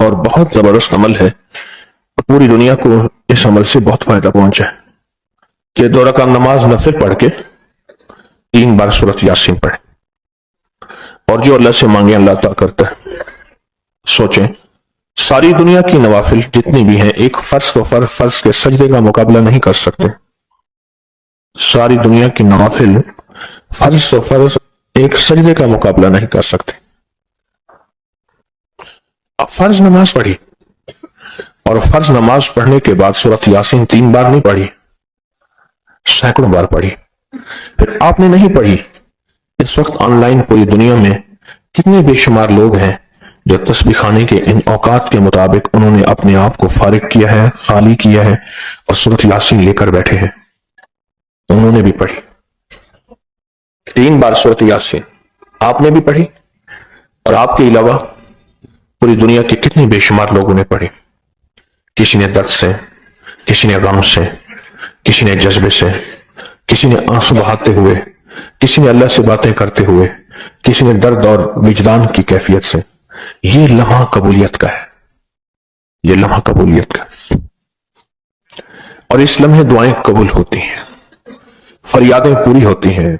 اور بہت زبردست عمل ہے، پوری دنیا کو اس عمل سے بہت فائدہ پہنچا ہے کہ 2 رکعت نماز نفل پڑھ کے 3 بار سورۃ یاسین پڑھے، اور جو اللہ سے مانگے اللہ عطا کرتا ہے۔ سوچیں، ساری دنیا کی نوافل جتنی بھی ہیں ایک فرض کے سجدے کا مقابلہ نہیں کر سکتے۔ ساری دنیا کی نوافل فرض ایک سجدے کا مقابلہ نہیں کر سکتے۔ اب فرض نماز پڑھی، اور فرض نماز پڑھنے کے بعد سورۃ یاسین 3 بار نہیں پڑھی، سینکڑوں بار پڑھی۔ پھر آپ نے نہیں پڑھی، اس وقت آن لائن پوری دنیا میں کتنے بے شمار لوگ ہیں جو تسبیح خانے کے ان اوقات کے مطابق انہوں نے اپنے آپ کو فارغ کیا ہے، خالی کیا ہے، اور سورۃ یاسین لے کر بیٹھے ہیں۔ انہوں نے بھی پڑھی 3 بار سورۃ یاسین، آپ نے بھی پڑھی، اور آپ کے علاوہ پوری دنیا کے کتنے بے شمار لوگوں نے پڑھی۔ کسی نے درد سے، کسی نے غم سے، کسی نے جذبے سے، کسی نے آنسو بہاتے ہوئے، کسی نے اللہ سے باتیں کرتے ہوئے، کسی نے درد اور وجدان کی کیفیت سے۔ یہ لمحہ قبولیت کا ہے، یہ لمحہ قبولیت کا ہے، اور اس لمحے دعائیں قبول ہوتی ہیں، فریادیں پوری ہوتی ہیں،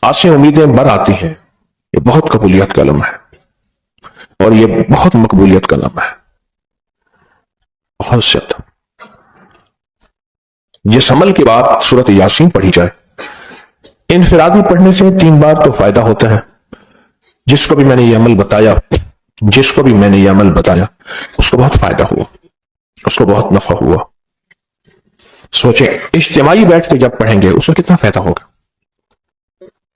آسیں امیدیں بر آتی ہیں۔ یہ بہت قبولیت کا لمحہ ہے، اور یہ بہت مقبولیت کا لمحہ ہے، بہت زیادہ۔ جس عمل کے بعد سورۃ یاسین پڑھی جائے، انفرادی پڑھنے سے 3 بار تو فائدہ ہوتا ہے۔ جس کو بھی میں نے یہ عمل بتایا، اس کو بہت فائدہ ہوا، اس کو بہت نفع ہوا۔ سوچیں، اجتماعی بیٹھ کے جب پڑھیں گے اس میں کتنا فائدہ ہوگا،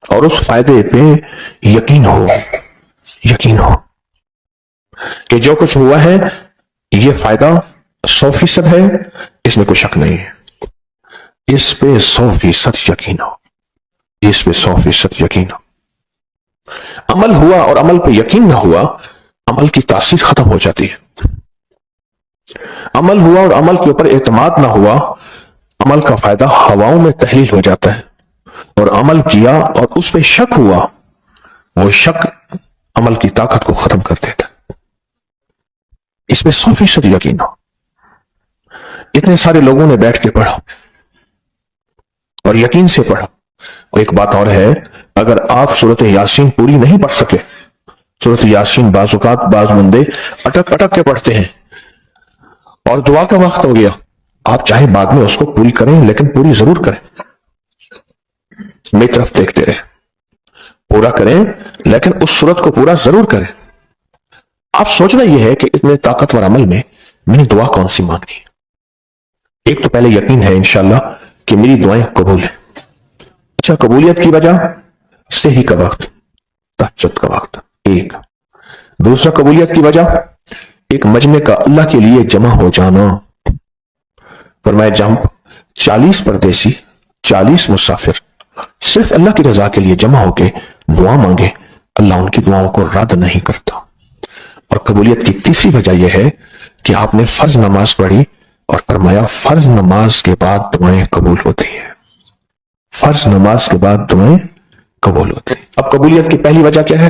اور اس فائدے پہ یقین ہو کہ جو کچھ ہوا ہے یہ فائدہ 100% ہے، اس میں کوئی شک نہیں ہے، اس پہ 100% یقین ہو، اس پہ 100% یقین ہو۔ عمل ہوا اور عمل پہ یقین نہ ہوا، عمل کی تاثیر ختم ہو جاتی ہے۔ عمل ہوا اور عمل کے اوپر اعتماد نہ ہوا، عمل کا فائدہ ہواؤں میں تحلیل ہو جاتا ہے، اور عمل کیا اور اس پہ شک ہوا، وہ شک عمل کی طاقت کو ختم کر دیتا ہے۔ اس پہ 100% یقین ہو۔ اتنے سارے لوگوں نے بیٹھ کے پڑھا اور یقین سے پڑھا۔ اور ایک بات اور ہے، اگر آپ سورۃ یاسین پوری نہیں پڑھ سکے، سورۃ یاسین بعض اوقات بعض بندے اٹک کے پڑھتے ہیں، اور دعا کا وقت ہو گیا، آپ چاہے بعد میں اس کو پوری کریں لیکن پوری ضرور کریں، میری طرف دیکھتے رہیں، پورا کریں لیکن اس سورت کو پورا ضرور کریں۔ آپ سوچنا یہ ہے کہ اتنے طاقتور عمل میں نے دعا کون سی مانگنی ہے۔ ایک تو پہلے یقین ہے انشاءاللہ کہ میری دعائیں قبول ہیں۔ اچھا، قبولیت کی وجہ سحری کا وقت، تہجد کا وقت، ایک۔ دوسرا قبولیت کی وجہ ایک مجمع کا اللہ کے لیے جمع ہو جانا۔ فرمایا جب 40 پردیسی، 40 مسافر صرف اللہ کی رضا کے لیے جمع ہو کے دعا مانگے، اللہ ان کی دعاؤں کو رد نہیں کرتا۔ اور قبولیت کی تیسری وجہ یہ ہے کہ آپ نے فرض نماز پڑھی، اور فرمایا فرض نماز کے بعد دعائیں قبول ہوتی ہیں، فرض نماز کے بعد دعائیں قبول ہوتی ہیں۔ اب قبولیت کی پہلی وجہ کیا ہے؟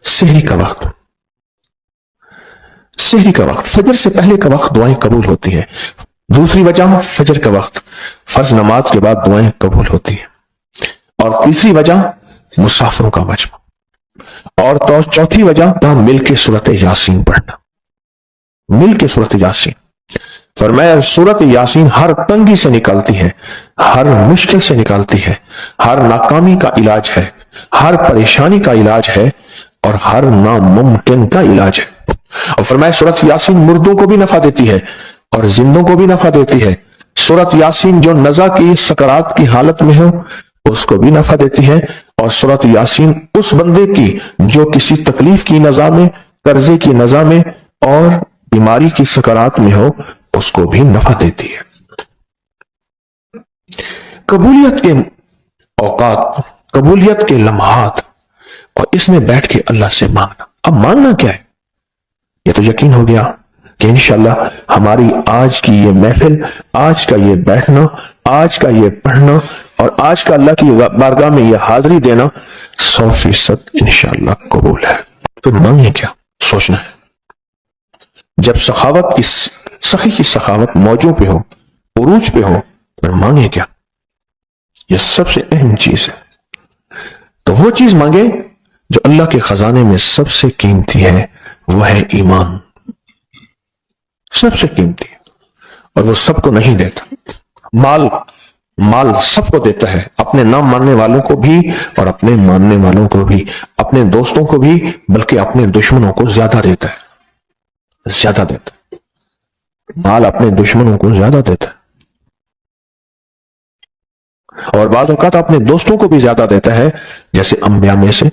سحری کا وقت، سحری کا وقت، فجر سے پہلے کا وقت دعائیں قبول ہوتی ہیں۔ دوسری وجہ فجر کا وقت، فرض نماز کے بعد دعائیں قبول ہوتی ہیں۔ اور تیسری وجہ مسافروں کا مجمع، اور تو چوتھی وجہ مل کے سورۃ یاسین پڑھنا، مل کے سورۃ یاسین۔ فرمایا سورۃ یاسین ہر تنگی سے نکالتی ہے، ہر مشکل سے نکالتی ہے، ہر ناکامی کا علاج ہے، ہر پریشانی کا علاج ہے، اور ہر ناممکن کا علاج ہے۔ اور فرمایا سورۃ یاسین مردوں کو بھی نفع دیتی ہے اور زندوں کو بھی نفع دیتی ہے۔ سورۃ یاسین جو نزع کی سکرات کی حالت میں ہو اس کو بھی نفع دیتی ہے، اور سورۃ یاسین اس بندے کی جو کسی تکلیف کی نزع میں، قرضے کی نزع میں اور بیماری کی سکرات میں ہو اس کو بھی نفع دیتی ہے۔ قبولیت کے اوقات، قبولیت کے لمحات، اور اس میں بیٹھ کے اللہ سے مانگنا۔ اب مانگنا کیا ہے؟ یہ تو یقین ہو گیا کہ انشاءاللہ ہماری آج کی یہ محفل، آج کا یہ بیٹھنا، آج کا یہ پڑھنا، اور آج کا اللہ کی بارگاہ میں یہ حاضری دینا 100% انشاءاللہ قبول ہے۔ تو مانگیں کیا؟ سوچنا ہے، جب سخاوت کی سخی کی سخاوت موجوں پہ ہو، عروج پہ ہو، پھر مانگے کیا؟ یہ سب سے اہم چیز ہے۔ تو وہ چیز مانگے جو اللہ کے خزانے میں سب سے قیمتی ہے، وہ ہے ایمان، سب سے قیمتی، اور وہ سب کو نہیں دیتا۔ مال سب کو دیتا ہے، اپنے نہ ماننے والوں کو بھی اور اپنے ماننے والوں کو بھی، اپنے دوستوں کو بھی، بلکہ اپنے دشمنوں کو زیادہ دیتا ہے، زیادہ دیتا ہے۔ مال اپنے دشمنوں کو زیادہ دیتا ہے، اور بعض اوقات اپنے دوستوں کو بھی زیادہ دیتا ہے، جیسے انبیاء میں سے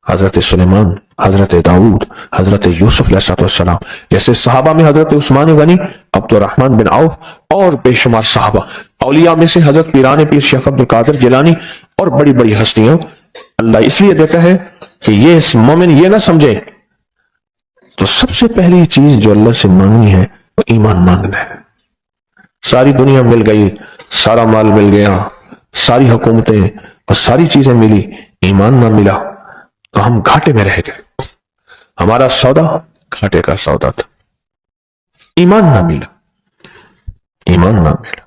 حضرت سلیمان، حضرت داؤد، حضرت یوسف علیہ السلام، جیسے صحابہ میں حضرت عثمان غنی، عبد الرحمن بن عوف اور بے شمار صحابہ، اولیاء میں سے حضرت پیران پیر شیخ عبد القادر جیلانی اور بڑی بڑی ہستیاں۔ اللہ اس لیے دیتا ہے کہ یہ مومن یہ نہ سمجھے۔ تو سب سے پہلی چیز جو اللہ سے مانگنی ہے وہ ایمان مانگنا ہے۔ ساری دنیا مل گئی، سارا مال مل گیا، ساری حکومتیں اور ساری چیزیں ملی، ایمان نہ ملا تو ہم گھاٹے میں رہ گئے، ہمارا سودا گھاٹے کا سودا تھا۔ ایمان نہ ملا، ایمان نہ ملا۔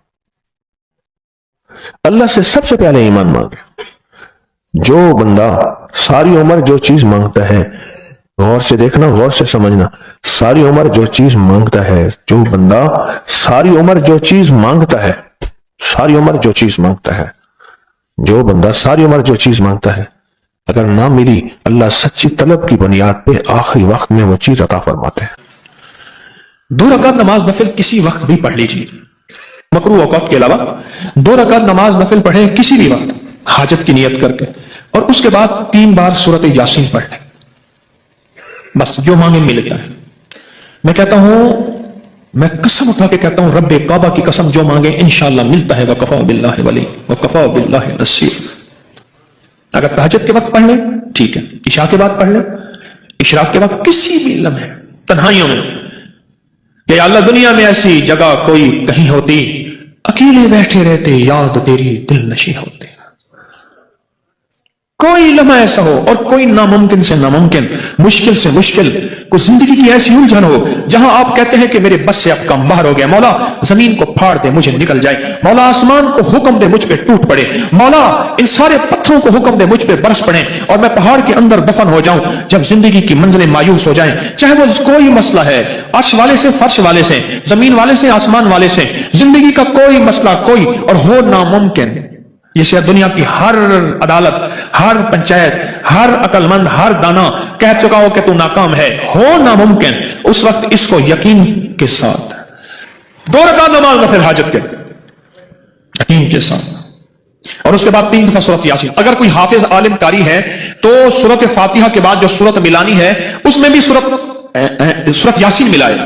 اللہ سے سب سے پہلے ایمان مانگے۔ جو بندہ ساری عمر جو چیز مانگتا ہے، غور سے دیکھنا، غور سے سمجھنا، ساری عمر جو چیز مانگتا ہے، جو بندہ ساری عمر جو چیز مانگتا ہے، ساری عمر جو چیز مانگتا ہے، جو بندہ ساری عمر جو چیز مانگتا ہے، اگر نہ ملی، اللہ سچی طلب کی بنیاد پہ آخری وقت میں وہ چیز عطا فرماتے ہیں۔ 2 رکعت نماز نفل کسی وقت بھی پڑھ لیجیے، مکروہ اوقات کے علاوہ 2 رکعت نماز نفل پڑھیں کسی بھی وقت حاجت کی نیت کر کے، اور اس کے بعد 3 بار سورۃ یاسین پڑھ لیں، بس جو مانگے ملتا ہے۔ میں کہتا ہوں، میں قسم اٹھا کے کہتا ہوں، رب کعبہ کی قسم، جو مانگے انشاءاللہ ملتا ہے۔ وَكَفَى بِاللَّهِ وَلِيًّا وَكَفَى بِاللَّهِ نَصِيرًا۔ اگر تہجد کے وقت پڑھ لیں ٹھیک ہے، عشاء کے بعد پڑھ لیں، اشراق کے وقت کسی بھی لمحے تنہائیوں میں کہ یا اللہ دنیا میں ایسی جگہ کوئی کہیں ہوتی، اکیلے بیٹھے رہتے، یاد تیری دل نشیں ہوتے، کوئی لمحہ ایسا ہو اور کوئی ناممکن سے ناممکن، مشکل سے مشکل، کوئی زندگی کی ایسی الجھن ہو جہاں آپ کہتے ہیں کہ میرے بس سے اب کام باہر ہو گیا، مولا زمین کو پھاڑ دے مجھے نکل جائے، مولا آسمان کو حکم دے مجھ پہ ٹوٹ پڑے، مولا ان سارے پتھروں کو حکم دے مجھ پہ برس پڑے اور میں پہاڑ کے اندر دفن ہو جاؤں۔ جب زندگی کی منزلیں مایوس ہو جائیں، چاہے وہ کوئی مسئلہ ہے، عرش والے سے فرش والے سے، زمین والے سے آسمان والے سے، زندگی کا کوئی مسئلہ کوئی اور ہو ناممکن، جسے دنیا کی ہر عدالت، ہر پنچایت، ہر عقل مند، ہر دانا کہہ چکا ہو کہ تو ناکام ہے، ہو ناممکن، اس وقت اس کو یقین کے ساتھ 2 رکعت نماز نفل حاجت کے یقین کے ساتھ، اور اس کے بعد 3 دفعہ سورۃ یاسین۔ اگر کوئی حافظ عالم قاری ہے تو سورۃ فاتحہ کے بعد جو سورۃ ملانی ہے اس میں بھی سورۃ یاسین ملائے،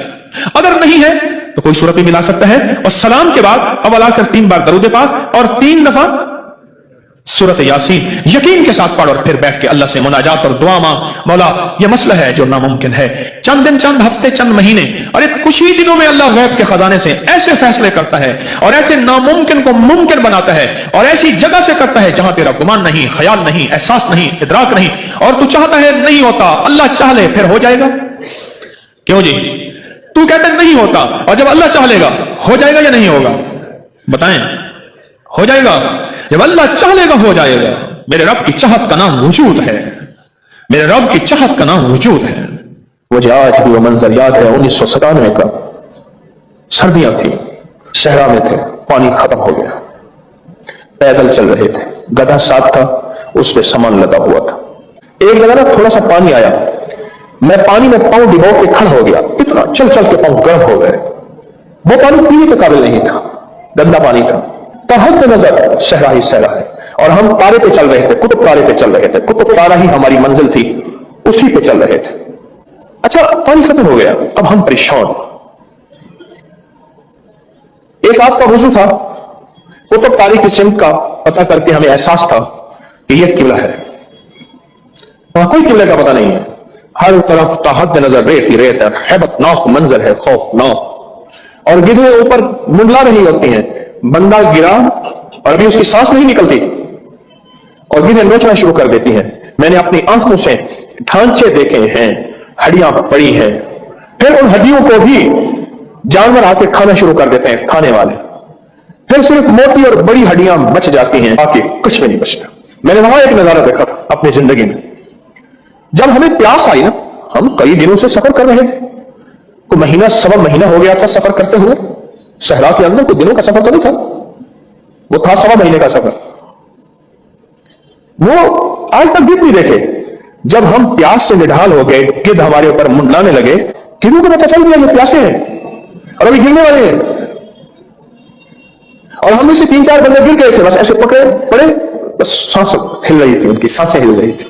اگر نہیں ہے تو کوئی سورت بھی ملا سکتا ہے، اور سلام کے بعد اول آ کر 3 بار درود پاک اور 3 دفعہ سورۃ یاسین یقین کے ساتھ پڑھ، اور پھر بیٹھ کے اللہ سے مناجات اور دعا مانگ، مولا یہ مسئلہ ہے جو ناممکن ہے، چند دن، چند ہفتے، چند مہینے، اور کچھ ہی دنوں میں اللہ غیب کے خزانے سے ایسے فیصلے کرتا ہے اور ایسے ناممکن کو ممکن بناتا ہے، اور ایسی جگہ سے کرتا ہے جہاں تیرا گمان نہیں، خیال نہیں، احساس نہیں، ادراک نہیں، اور تو چاہتا ہے نہیں ہوتا، اللہ چاہ لے پھر ہو جائے گا۔ کیوں جی؟ تو کہتا ہے نہیں ہوتا، اور جب اللہ چاہ لے گا ہو جائے گا یا نہیں ہوگا؟ بتائیں، ہو جائے گا؟ جب اللہ چاہ لے گا ہو جائے گا۔ میرے رب کی چاہت کا نام وجود ہے، میرے رب کی چاہت کا نام وجود ہے۔ مجھے آج بھی وہ منظر یاد ہے 1997 کا، سردیاں تھیں، صحرا میں تھے، پانی ختم ہو گیا، پیدل چل رہے تھے، گدھا ساتھ تھا، اس پہ سامان لگا ہوا تھا، ایک جگہ نا تھوڑا سا پانی آیا، میں پانی میں پاؤں ڈبو کے کھڑا ہو گیا، اتنا چل چل کے پاؤں گرم ہو گئے، وہ پانی پینے کے قابل نہیں تھا، گندا پانی تھا، تحت نظر صحرا ہی صحرا ہے، اور ہم تارے پہ چل رہے تھے، قطب تارے پہ چل رہے تھے، قطب تارا ہی ہماری منزل تھی، اسی پہ چل رہے تھے۔ اچھا پانی ختم ہو گیا، اب ہم پریشان، ایک آپ کا وضو تھا، قطب تارے کی سمت کا پتہ کر کے ہمیں احساس تھا کہ یہ قبلہ ہے، وہاں کوئی قبلے کا پتہ نہیں ہے، ہر طرف تحت نظر ریت ہی ریت ہے، ہیبت ناک منظر ہے، خوفناک، اور گدھے اوپر منڈلا رہی ہوتی ہیں، بندہ گرا اور ابھی اس کی سانس نہیں نکلتی اور گدھے نوچنا شروع کر دیتی ہیں۔ میں نے اپنی آنکھوں سے ڈھانچے دیکھے ہیں، ہڈیاں پڑی ہیں، پھر ان ہڈیوں کو بھی جانور آ کے کھانا شروع کر دیتے ہیں، کھانے والے، پھر صرف موٹی اور بڑی ہڈیاں بچ جاتی ہیں، باقی کچھ بھی نہیں بچتا۔ میں نے وہاں ایک نظارہ دیکھا تھا اپنی زندگی میں، جب ہمیں پیاس آئی نا، ہم کئی دنوں سے سفر کر رہے تھے، کوئی مہینہ سوا مہینہ ہو گیا تھا سفر کرتے ہوئے، صحرا کے اندر کوئی دنوں کا سفر تو نہیں تھا، وہ تھا سوا مہینے کا سفر۔ وہ آج تک گرد نہیں دیکھے، جب ہم پیاس سے نڈھال ہو گئے، گرد ہمارے اوپر منڈلانے لگے، گردوں کو پتہ چل گیا یہ پیاسے ہیں اور ابھی گرنے والے ہیں، اور ہم میں سے 3-4 بندے گر گئے تھے، بس ایسے پکڑے پڑے، بس سانس ہل رہی تھی، ان کی سانسیں ہل رہی تھی،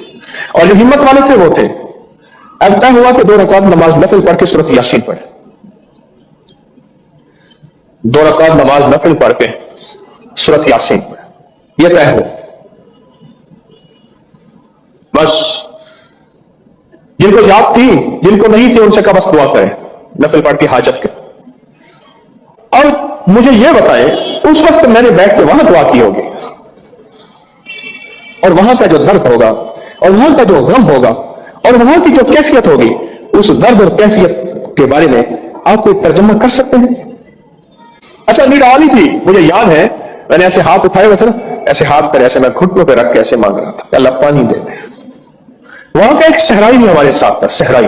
اور جو ہمت والے تھے وہ تھے۔ اب طے ہوا کہ 2 رکعت نماز نفل پڑھ کے سورۃ یاسین پڑھے، 2 رکعت نماز نفل پڑھ کے سورۃ یاسین پڑھے، یہ طے ہوا۔ بس جن کو یاد تھی، جن کو نہیں تھی، ان سے کہا بس دعا کریں نفل پڑھ کے حاجت کے۔ اور مجھے یہ بتائیں، اس وقت میں نے بیٹھ کے وہاں دعا کی ہوگی، اور وہاں کا جو درد ہوگا، اور وہاں کا جو غم ہوگا، اور وہاں کی جو کیفیت ہوگی، اس درد اور کیفیت کے بارے میں آپ کوئی ترجمہ کر سکتے ہیں؟ اچھا نیڈ آلی تھی، مجھے یاد ہے میں نے ایسے ہاتھ اٹھائے ہوئے تھے نا، ایسے ہاتھ پر ایسے میں گھٹنوں پہ رکھ کے ایسے مانگ رہا تھا کہ اللہ پانی دے دے۔ وہاں کا ایک صحرائی بھی ہمارے ساتھ تھا، صحرائی،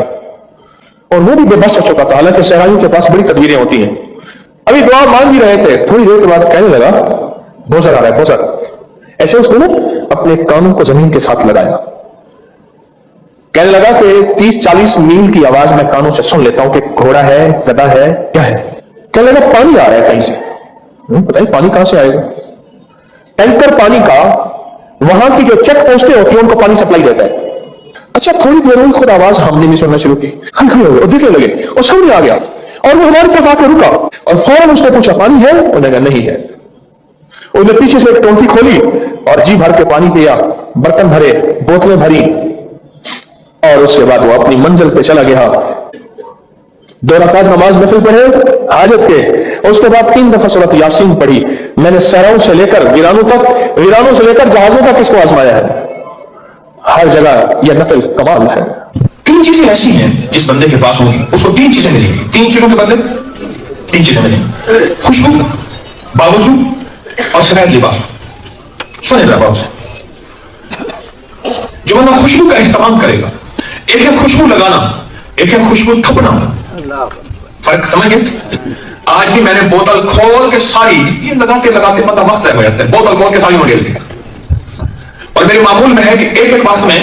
اور وہ بھی بے بس ہو چکا تھا، حالانکہ صحرائیوں کے پاس بڑی تدبیریں ہوتی ہیں۔ ابھی دعا مانگ ہی رہے تھے، تھوڑی دیر کے بعد کہنے لگا بوزر آ رہا ہے، بوزر۔ ایسے اس نے نا اپنے کانوں کو زمین کے ساتھ لگایا، کہنے لگا کہ 30-40 میل کی آواز میں کانوں سے سن لیتا ہوں کہ گھوڑا ہے، گدھا ہے، کیا ہے۔ کہنے لگا پانی آ رہا ہے کہیں سے، پتہ نہیں پانی کہاں سے آئے گا۔ ٹینکر پانی کا وہاں کی جو چیک پوسٹیں ہوتی ہیں ان کو پانی سپلائی دیتا ہے۔ اچھا تھوڑی دیر ہوئی، خود آواز ہم نے بھی سننا شروع کی، ہم کھڑے ہو گئے اور دیکھنے لگے، اور سامنے آ گیا، اور وہ ہماری طرف آ کے رکا، اور فوراً اس نے پوچھا پانی ہے؟ انہوں نے کہا نہیں ہے۔ انہوں نے پیچھے سے ایک ٹونٹی کھولی اور جی بھر کے پانی پیا، برتن بھرے، بوتلیں بھری، اور اس کے بعد وہ اپنی منزل پہ چلا گیا۔ 2 رکعت نماز نفل پڑھے حاجت کے، اور اس کے بعد 3 دفعہ سورۃ یاسین پڑھی۔ میں نے صحراؤں سے لے کر ویرانوں تک، ویرانوں سے لے کر جہازوں تک اس کو آزمایا ہے، ہر جگہ یہ نفل کمال ہے۔ 3 چیزیں ایسی ہیں جس بندے کے پاس ہوگی اس کو 3 چیزیں ملیں گی، 3 چیزوں کے بدلے 3 چیزیں ملیں گی، خوشبو، باوضو اور سفید لباس۔ سنیں میرا باپ سے، جو بندہ خوشبو کا اہتمام کرے گا، ایک ہے خوشبو لگانا، ایک ہے خوشبو تھپنا، فرق سمجھ گئے؟ آج بھی میں نے بوتل کھول کے ساری، یہ لگاتے لگاتے پتہ وقت ضائع ہو جاتا ہے، بوتل کھول کے ساری مڈیل دی، اور میرے معمول میں ہے کہ ایک وقت میں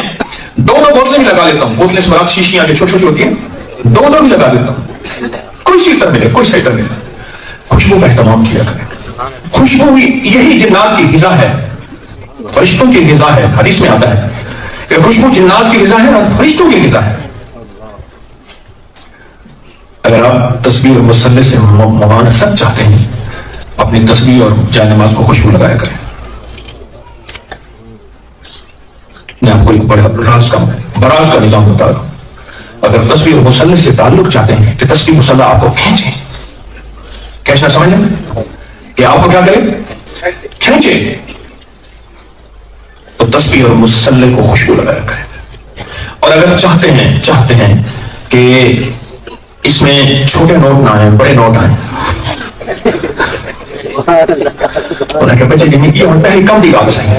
2 بوتلیں بھی لگا لیتا ہوں، بوتلیں سے مراد شیشیاں جو چھوٹی چھوٹی ہوتی ہیں، 2 بھی لگا لیتا ہوں، کوئی سیتر ملے، کوئی سیتر ملے۔ خوشبو کا اہتمام کیا کریں، خوشبو یہی جنات کی غذا ہے، فرشتوں کی غذا ہے، حدیث میں آتا ہے کہ خوشبو جنات کی غذا ہے اور فرشتوں کی غذا ہے۔ اگر آپ تسبیح اور مصلی سے ممانست چاہتے ہیں، اپنی تسبیح اور جائے نماز کو خوشبو لگایا کریں۔ میں آپ کو ایک بڑا براز کا نظام بتا رہا ہوں۔ اگر تسبیح اور مصلی سے تعلق چاہتے ہیں کہ تسبیح مصلی آپ کو کھینچیں، کیسا سمجھ لیں کہ آپ کو کیا کریں، کھینچیں، تو تسبیح اور مصلی کو خوشبو لگایا کریں۔ اور اگر چاہتے ہیں کہ اس میں چھوٹے نوٹ نہ آئیں، بڑے نوٹ آئیں، انہیں کہا بچے جنہیں یہ پہلی کم دی بات صحیح،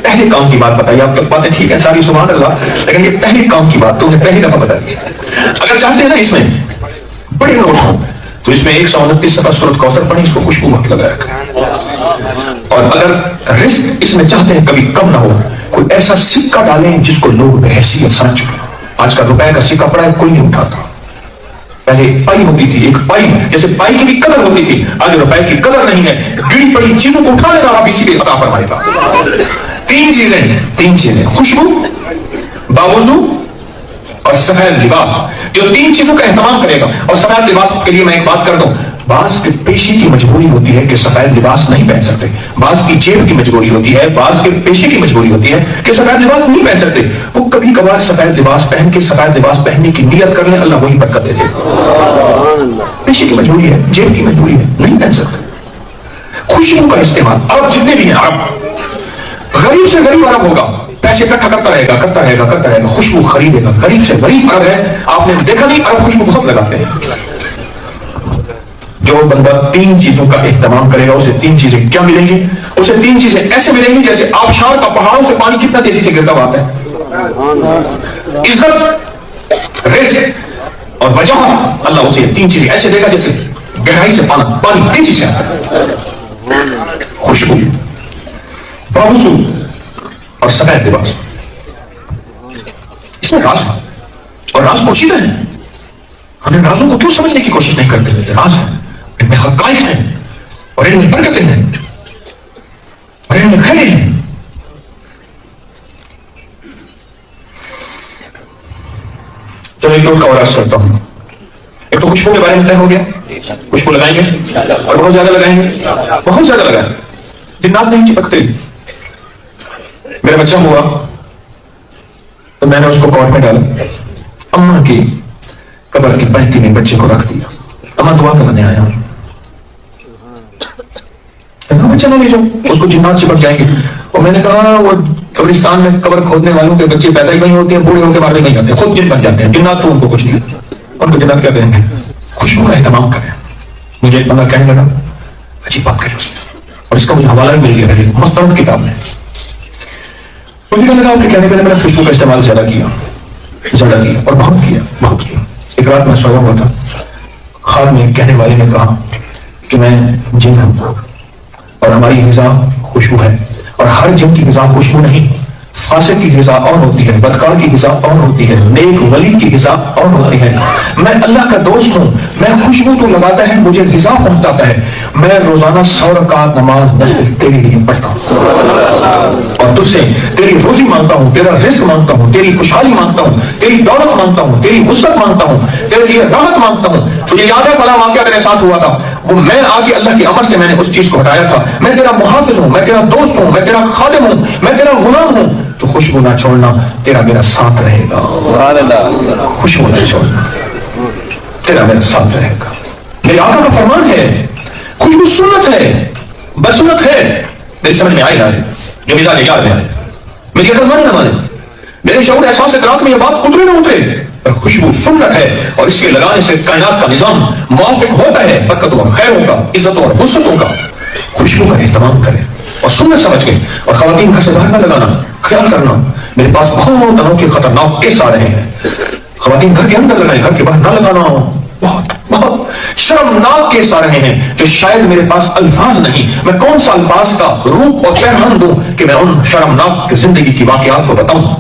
پہلی کام کی بات بتائی، آپ تک باتیں ٹھیک ہے ساری سبحان اللہ، لیکن یہ پہلی کام کی بات تو انہیں پہلی دفعہ بتائی۔ اگر چاہتے ہیں نا اس میں بڑے نوٹ ہوں تو اس میں 129 صفحہ سورۃ کوثر پڑھیں، اس کو خوشبو مت لگایا کریں۔ اور اگر رزق اس میں چاہتے ہیں کبھی کم نہ ہو، کوئی ایسا سکہ ڈالیں جس کو لوگ بحیثیت سمجھ چکے۔ آج کا روپے کا سکہ پڑا ہے کوئی نہیں اٹھاتا، پہلے پائی ہوتی تھی، ایک پائی، جیسے پائی کی بھی قدر ہوتی تھی، آج روپے کی قدر نہیں ہے، گری پڑی چیزوں کو اٹھانے کا اسی لیے عطا فرمائے گا۔ 3 چیزیں، خوشبو، باوضو اور سفید لباس، جو 3 چیزوں کا اہتمام کرے گا۔ اور سفید لباس کے لیے میں ایک بات کر دوں، بعض کے پیشے کی مجبوری ہوتی ہے کہ سفید لباس نہیں پہن سکتے، بعض کی جیب کی مجبوری ہوتی ہے، بعض کے پیشے کی مجبوری ہوتی ہے کہ سفید لباس نہیں پہن سکتے، وہ کبھی کبھار سفید لباس پہن کے سفید لباس پہننے کی نیت کر لیں، اللہ وہی برکت دے دے گا۔ پیشے کی مجبوری ہے، جیب کی مجبوری ہے، نہیں پہن سکتے۔ خوشبو کا استعمال، عرب جتنے بھی ہیں، عرب غریب سے غریب عرب ہوگا پیسے اکٹھا کرتا رہے گا, خوشبو خریدے گا. غریب سے غریب عرب ہے, آپ نے دیکھا نہیں, عرب خوشبو بہت لگاتے ہیں. جو بندہ 3 چیزوں کا اہتمام کرے گا اسے 3 چیزیں کیا ملیں گی؟ اسے 3 چیزیں ایسے ملیں گی جیسے آبشار کا پہاڑوں سے پانی کتنا تیزی سے گرتا ہوا ہے. عزت, رزق اور وجہ, اللہ اسے 3 چیزیں ایسے دے گا جیسے گہرائی سے پانی تیزی سے آتا ہے. خوشبو, باوضو اور سفید لباس, اس میں راز ہے اور راز پوشیدہ ہے. ہم رازوں کو کیوں سمجھنے کی کوشش نہیں کرتے؟ راز ہے, ان میں حقائق ہیں اور ان میں برکتیں ہیں اور ان میں خیریں ہیں. چلو ایک ٹوٹکا اور عرض کرتا ہوں. ایک تو خوشبو کے بارے میں طے ہو گیا, خوشبو لگائیں گے اور بہت زیادہ لگائیں گے, بہت زیادہ لگائیں. جنات نہیں چپکتے. میرا بچہ ہوا تو میں نے اس کو کورٹ میں ڈالا, اماں کی قبر کی پنکتی میں بچے کو رکھ دیا. اماں دعا کرنے آیا, بچہ نہ لے جاؤ, اس کو جنات چپک جائیں گے. اور میں نے کہا وہ قبرستان میں قبر کھودنے والوں کے بچے پیدا ہی نہیں ہوتے ہیں, بوڑھے ہو کے بعد نہیں جاتے, خود جن بن جاتے ہیں. جنات تو ان کو کچھ نہیں, ان کو جنات کیا کہیں گے. خوشبو کا اہتمام کریں. مجھے ایک بندہ کہنے لگا عجیب بات کرے اس میں, اور اس کا مجھے حوالہ بھی مل گیا, مستند کتاب میں. مجھے کہنے لگا کہ کہنے کے لیے میں نے خوشبو کا استعمال زیادہ کیا اور بہت کیا. ایک رات میں سویا ہوا تھا, خواب میں کہنے والے نے کہا کہ میں جن ہوں اور ہماری غذا خوشبو ہے, اور ہر جن کی غذا خوشبو نہیں. فاسق کی غذا اور ہوتی ہے, بدکار کی غذا اور ہوتی ہے, نیک ولی کی غذا اور ہوتی ہے. میں اللہ کا دوست ہوں, میں خوشبو تو لگاتا ہے, مجھے غذا پہنچاتا ہے. میں روزانہ 100 رکعت نماز تیرے لیے پڑھتا ہوں اور تجھ سے تیری روزی مانگتا ہوں, تیرا رزق مانگتا ہوں, تیری خوشحالی مانگتا ہوں, تیری دولت مانگتا ہوں, تیری وسعت مانگتا ہوں, تیرے لیے راحت مانگتا ہوں. تجھے یاد ہے فلاں واقعہ میرے ساتھ ہوا تھا, وہ میں آگے اللہ کی امر سے میں نے اس چیز کو ہٹایا تھا. میں تیرا محافظ ہوں, میں تیرا دوست ہوں, میں تیرا خادم ہوں, میں تیرا غلام ہوں. تو خوشبو نہ چھوڑنا, تیرا میرا ساتھ رہے گا. خوشبو نہ چھوڑنا, تیرا میرا ساتھ رہے گا. میرے آقا کا فرمان ہے, خوشبو سنت ہے, بسنت ہے. میری سمجھ میں آئی نہ آئے, جو مزاج یاد میں آئے, میری عقل مانے نہ مانے, میرے شعور احساس ادراک میں یہ بات اترے نہ اترے, پر خوشبو سنت ہے اور اس کے لگانے سے کائنات کا نظام موافق ہوتا ہے برکتوں اور خیروں کا, عزتوں اور وسعتوں کا. خوشبو کا اہتمام کریں اور سنت سمجھ کے. اور خواتین گھر سے باہر نہ لگانا, خیال کرنا, میرے پاس بہت انوکھے خطرناک کیس آ رہے ہیں. خواتین گھر کے اندر لگائیں, گھر کے باہر نہ لگانا. بہت شرمناک کیس آ رہے ہیں جو شاید میرے پاس الفاظ نہیں, میں کون سا الفاظ کا روپ اور پیرہن دوں کہ میں ان شرمناک زندگی کی واقعات کو بتاؤں.